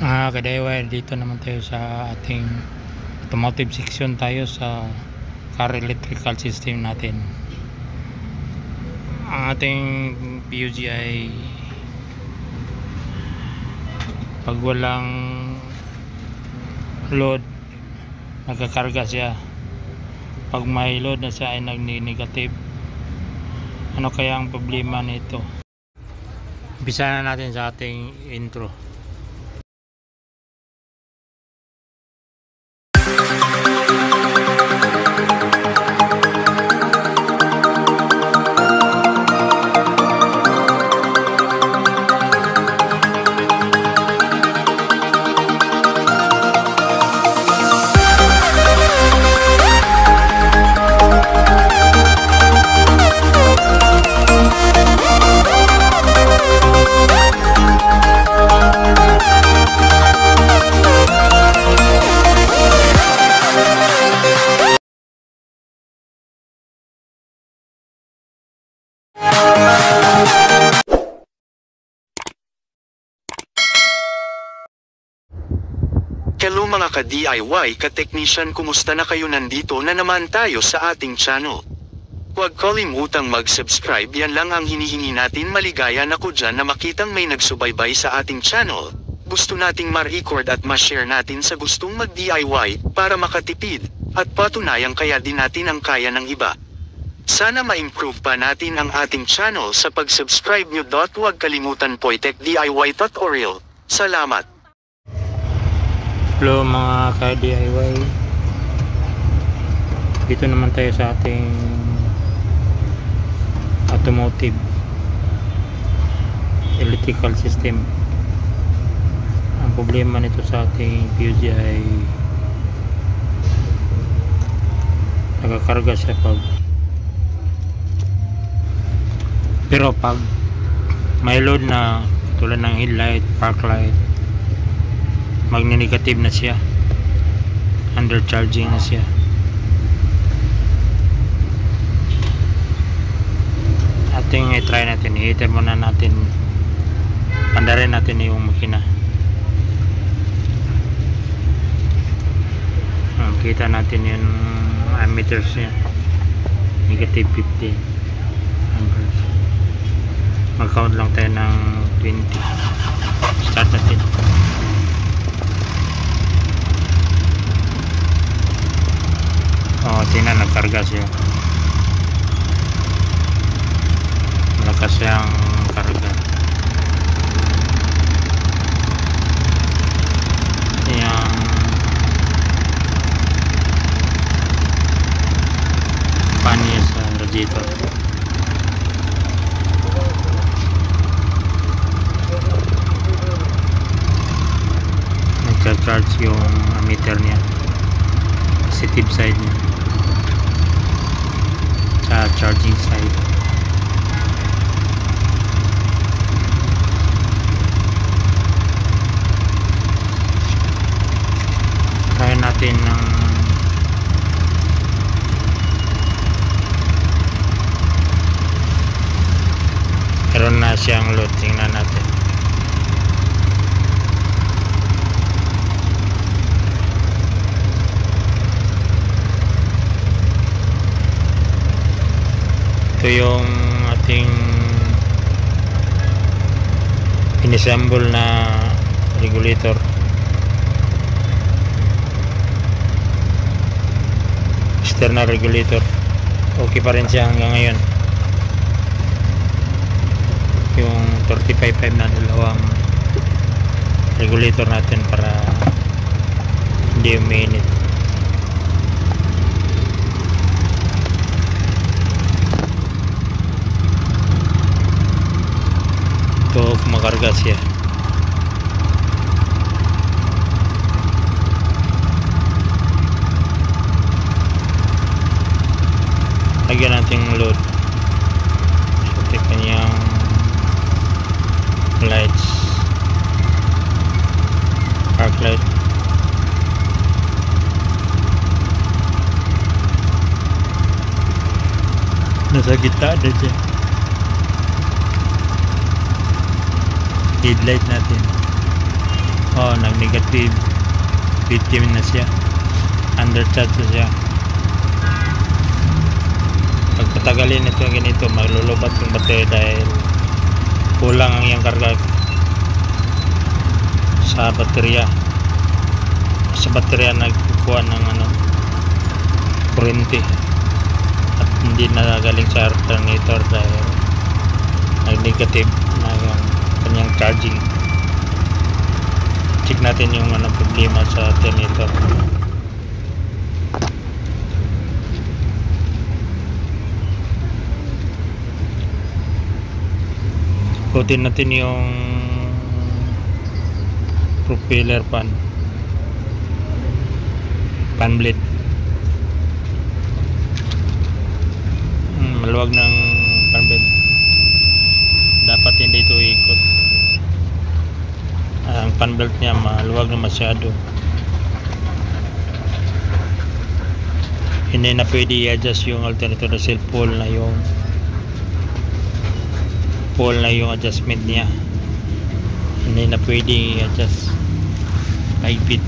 Kadayway, dito naman tayo sa ating automotive section tayo sa car electrical system natin. Ang ating PUG ay pag walang load nagkakarga siya, pag may load na siya ay nagni-negative. Ano kaya ang problema nito? Umpisa na natin sa ating intro. Hello mga ka-DIY ka-technician, kumusta na kayo? Nandito na naman tayo sa ating channel. Huwag kalimutang mag-subscribe, yan lang ang hinihingi natin. Maligaya na ko dyan na makitang may nagsubaybay sa ating channel. Gusto nating ma-record at ma-share natin sa gustong mag-DIY para makatipid at patunayang kaya din natin ang kaya ng iba. Sana ma-improve pa natin ang ating channel sa pag-subscribe nyo. Huwag kalimutan Poitec DIY tutorial. Salamat! Hello mga ka-DIY, dito naman tayo sa ating automotive electrical system. Ang problema nito sa ating PUG ay nagkakarga siya pero pag may load na tulad ng headlight, park light, magni-negative na siya, undercharging na siya. Ating i-try natin, i-heater muna natin, pandarin natin yung makina. Kita natin yung ammeters niya, negative 50 amperes. Mag-count lang tayo ng 20. Start natin. Tingnan, nagkarga siya. Malakas siyang karga. Yung pan niya sa radiator. Nagcha-charge yung ammeter niya, positive side niya, sa charging side. Try natin ng meron na siyang load. Tingnan natin. Ito yung ating inisassemble na regulator. External regulator. Okay pa rin siya hanggang ngayon. Yung 35.5 na dalawang regulator natin para hindi uminit. Ito, kumakarga siya. Lagyan natin load. So, ito kanyang lights, park light. Nasa gitna na siya. Headlight natin. Oh, nag-negative 50 na siya, undercharge na siya. Pag patagalin ito ganito, maglulubat yung battery dahil kulang ang iyang karga sa baterya. Sa baterya nagkukuha ng kuryente at hindi na galing sa alternator dahil nag-negative na yung kanyang charging. Check natin yung problema sa alternator. Ikutin natin yung propeller fan blade. Maluwag ng fan blade, dapat hindi ito ikot. Ang fan belt niya maluwag na masyado, hindi na pwede i-adjust yung alternator dahil pole na yung adjustment niya, hindi na pwede i-adjust. High-fit,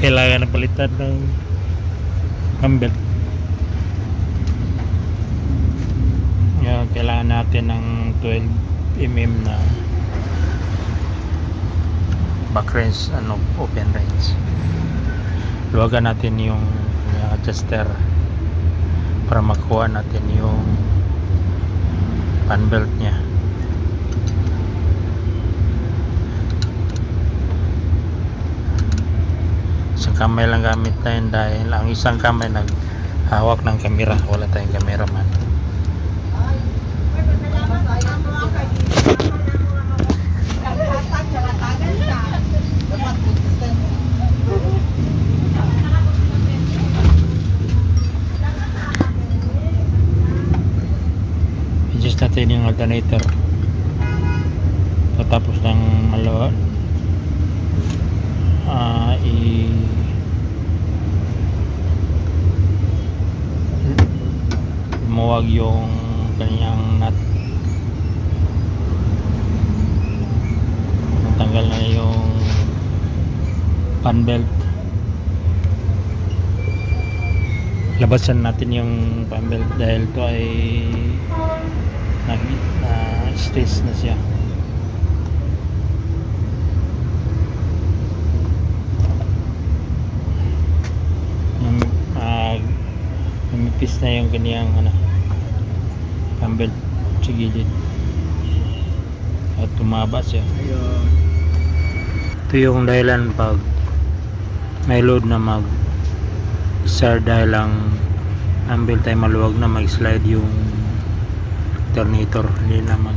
kailangan na palitan ng fan belt. Kailangan natin ng 12mm na back range, open range. Luwagan natin yung adjuster para makuha natin yung fan belt nya. Isang kamay lang gamit na yun dahil ang isang kamay naghawak ng kamera, wala tayong cameraman. Adjust natin yung alternator tapos ng lumuwag yung kanyang nut, natanggal na yung fan belt. Labasan natin yung fan belt dahil ito ay stress na siya. Lumipis na yung kanyang fan belt sa gilid at tumaba siya. Ito yung dahilan pag may load na mag-start dahil ang belt ay maluwag na, mag-slide yung alternator. Hindi naman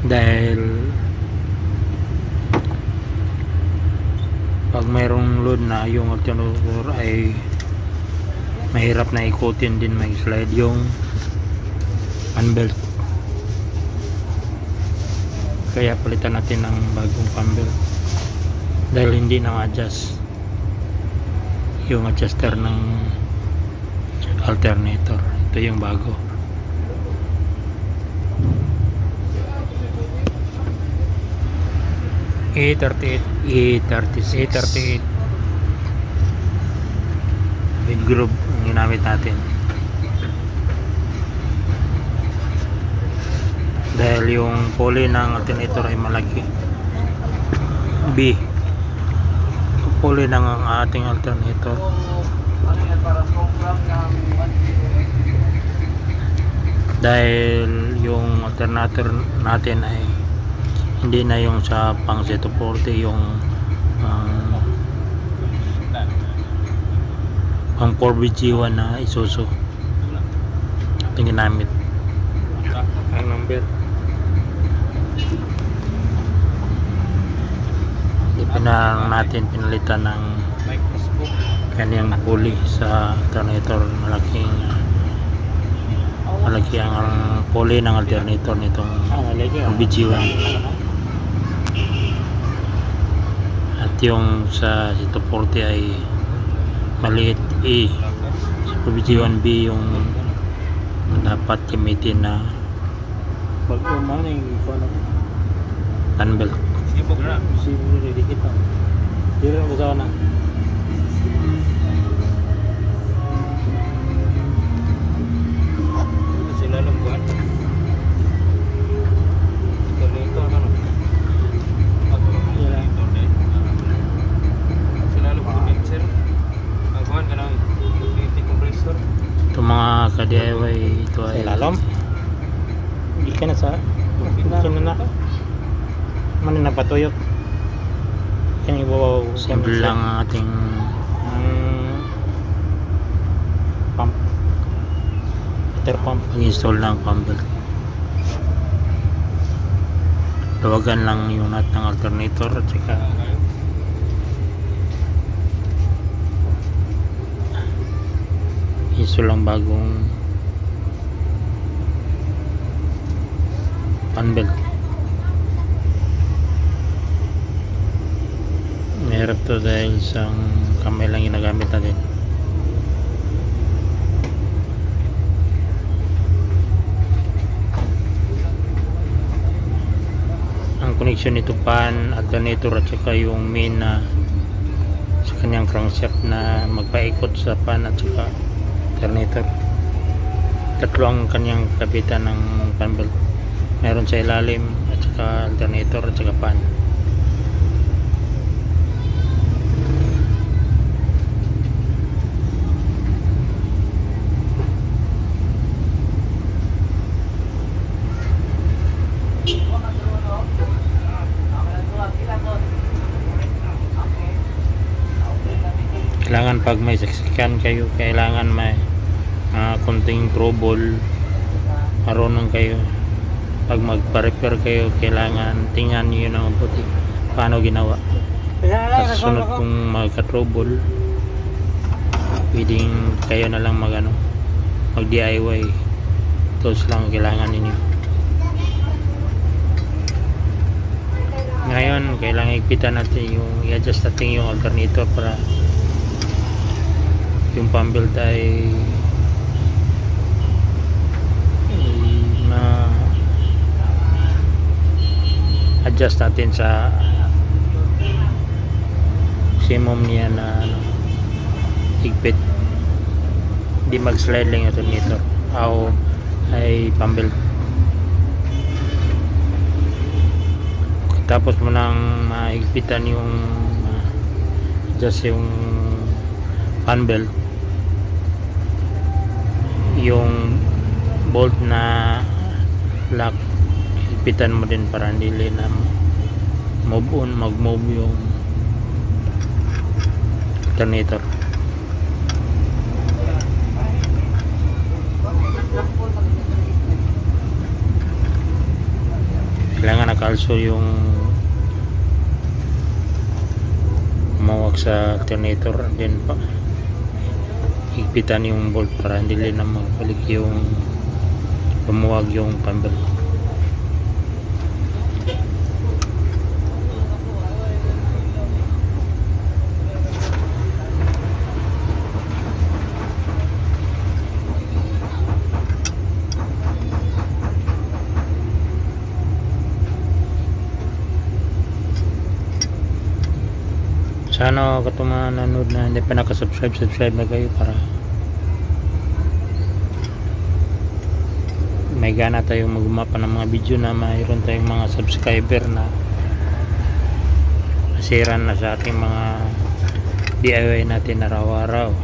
dahil pag mayroong load na yung alternator ay mahirap na ikutin din, mag-slide yung fan belt. Kaya palitan natin ng bagong fan belt dahil hindi na ma-adjust yung adjuster ng alternator. Ito yung bago. A38 big group ang ginamit natin dahil yung pulley ng alternator ay malaki. B pulley ng ating alternator dahil yung alternator natin ay hindi na yung sa pang Z240, yung pang 4BG1 na Isuzu ito ginamit. Ang number natin pinalitan ng kanyang pulley sa alternator. Malaki ang pulley ng alternator nitong BG1 at yung sa Z240 ay maliit. Sa BG1B yung dapat gamitin na pag umaning fan belt. Sibog na. Siguro dikit pa. Dito na sa na. Sila lang buwan. Ito ano? Sila lang buwan sir. Buwan ka ng compressor. Ito mga ka-DIY ito ay lalam. Hindi ka na sa na. Mana na patuyok. Kan ibabaw simple lang ang ating pump. Water pump. Install ng pump belt. Tawagan lang yung nut ng alternator at saka install lang bagong fan belt. Mahirap to dahil isang kamay lang ginagamit natin. Ang connection nito pan, alternator at saka yung main na sa kanyang crankshaft na magpaikot sa pan at saka alternator. Tatlo ang kanyang kabitan ng fan belt. Meron sa ilalim at saka alternator at saka pan. Kailangan pag may saksikan kayo, kailangan may kunting trouble, marunong kayo. Pag magpa-repair kayo, kailangan tingnan nyo yun ang puti paano ginawa. At sunod kung magka-trouble, pwedeng kayo na lang mag DIY. Tools lang kailangan ninyo. Ngayon, kailangan ipitan natin i-adjust natin yung alternator para yung pump belt ay adjust natin sa maximum niya na higpit, hindi mag-slide lang yung alternator o ay pump belt. Tapos mo nang mahigpitan yung adjust yung fan belt, yung bolt na lock higpitan mo din para hindi na move on, mag-move yung alternator. Kailangan nakalso yung mawag sa alternator, then pa higpitan yung bolt para hindi na magbalik yung lumuwag yung pump belt. Sana katong mga nanood na hindi pa nakasubscribe na kayo para may gana tayong magumapa ng mga video na mayroon tayong mga subscriber na masiran na sa ating mga DIY natin araw-araw.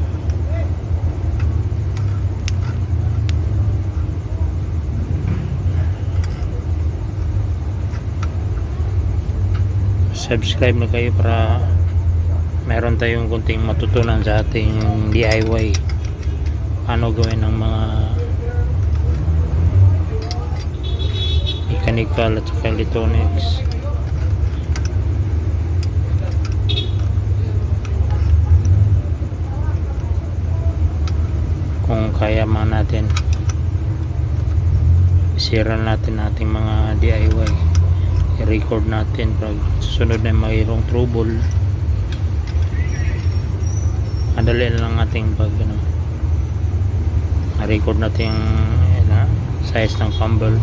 Subscribe na kayo para meron tayong kunting matutunan sa ating DIY, paano gawin ng mga mechanical at saka electronics. Kung kaya man natin, isiran natin ating mga DIY, i-record natin pag susunod na mayroong trouble, madali lang ating pag record natin yung size ng pump belt.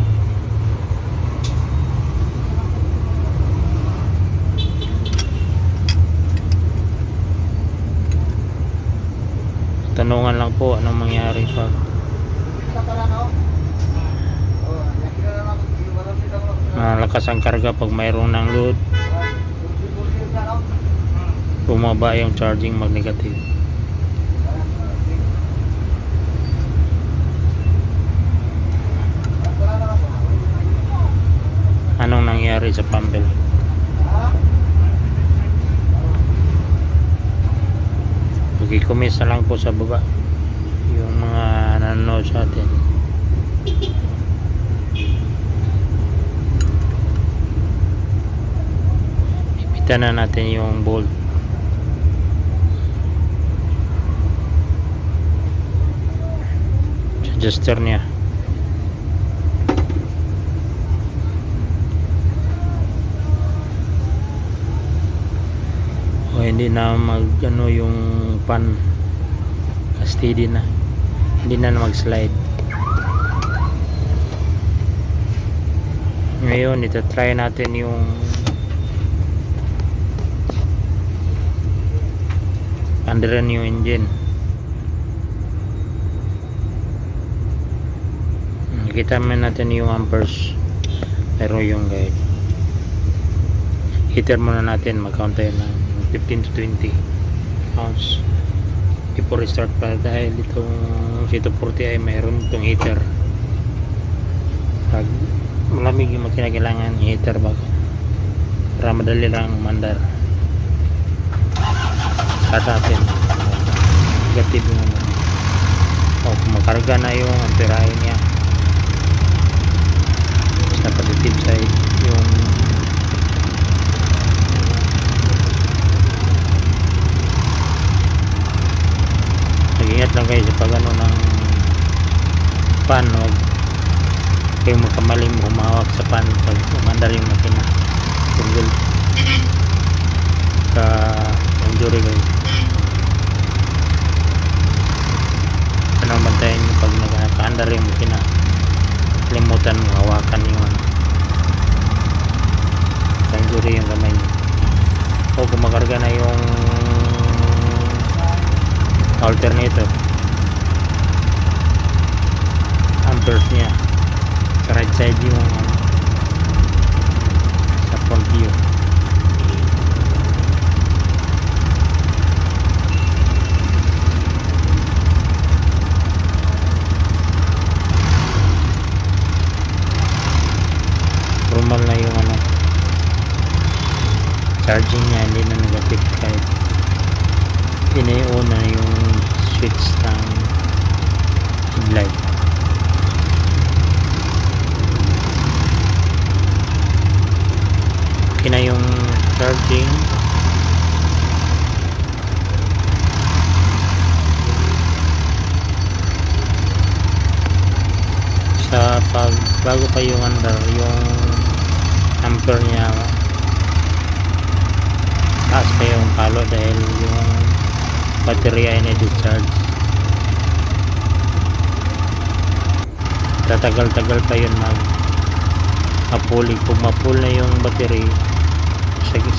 tanungan lang po anong mangyari pag malakas ang karga pag mayroon ng load, bumaba yung charging mag negative. Anong nangyari sa pump belt? Mag-comment na lang po sa baba yung mga nanonood sa atin. Ipita na natin yung bolt. Adjuster niya. O hindi na mag ano yung pan steady na, hindi na mag slide. Ngayon ito try natin yung andaran yung engine. Nakita natin yung amperes, pero yung guide heater muna natin, mag-count tayo ng 15 to 20 pounds before restart pa, dahil itong C240 ay mayroon itong heater. Pag malamig yung kinakailangan heater bago para madali lang mandar. Start natin negative yung ano, o kung makarga na yung amperahe niya sa positive side yung ingat lang kayo sa pag ano ng pan, huwag kayong magkamaling humawak sa pan pag umandar yung makina, tungkol ka injury kayo. Ano bantayan nyo pag nakaandar yung makina, limutan mo hawakan yung ano, injury yung kamay nyo. O kung makarga na yung alternator, amperes niya sa right side yung sa front view. Normal na yung ano, charging niya, hindi na negative kahit ina-on na yung switch ng headlight. Okay na yung charging. Sa pag bago pa yung under, yung ampere niya taas pa yung palo dahil yung battery ay na-discharge. Tatagal-tagal pa yun mapuli. Kung mapul na yung battery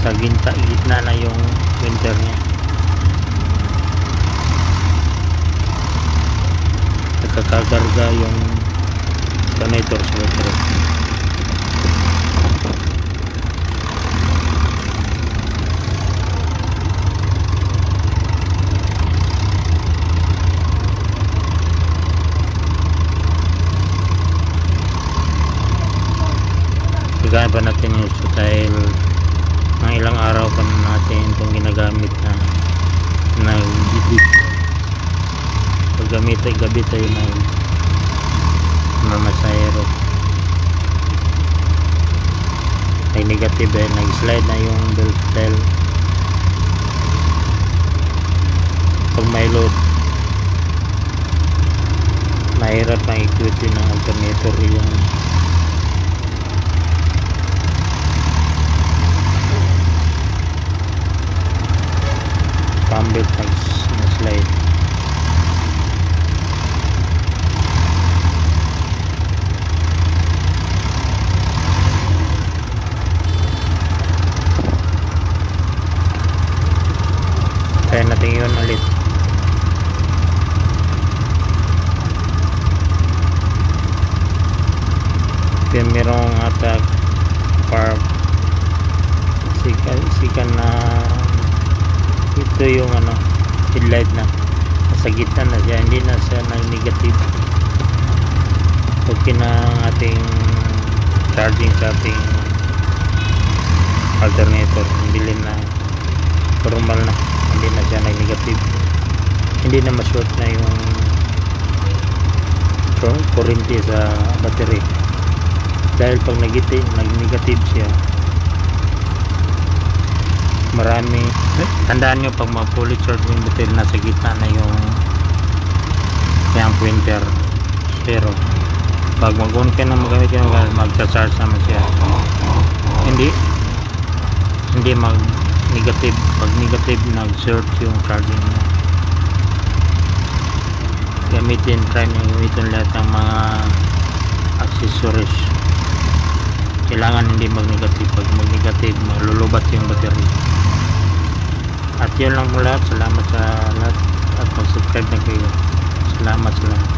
sa gitna na yung winter niya, nagkakagarga yung alternator sa battery. Gagawin pa natin yung dahil mga ilang araw pa natin itong ginagamit na nag-gitip. Pag gamit ay gabi tayo na mamasayero ay negative eh, nag-slide na yung belt dahil pag may load mahirap ang equity ng alternator yung pump belt nag-slide. Kaya natin yun ulit. Kaya merong attack park sikan na ito yung ano headlight na nasa gitna na siya, hindi na siya nag-negative. Okay na ang ating charging sa ating alternator, bilhin na normal na, hindi na siya nag-negative, hindi na ma-short na yung kurente sa battery. Dahil pag nag-negative siya, marami, tandaan nyo pag mag-fully charge yung battery, nasa gitna na yung pointer zero. Pag mag-on ka na magamit yung mag-charge naman siya, hindi mag-negative. Pag negative, nag-surge yung charging niya. Try nyo gamitin lahat ng mga accessories. Kailangan hindi mag-negative. Pag mag-negative, malulubat yung battery. At yun lang mula. Salamat sa lahat at mag-subscribe na kayo. Salamat sa lahat.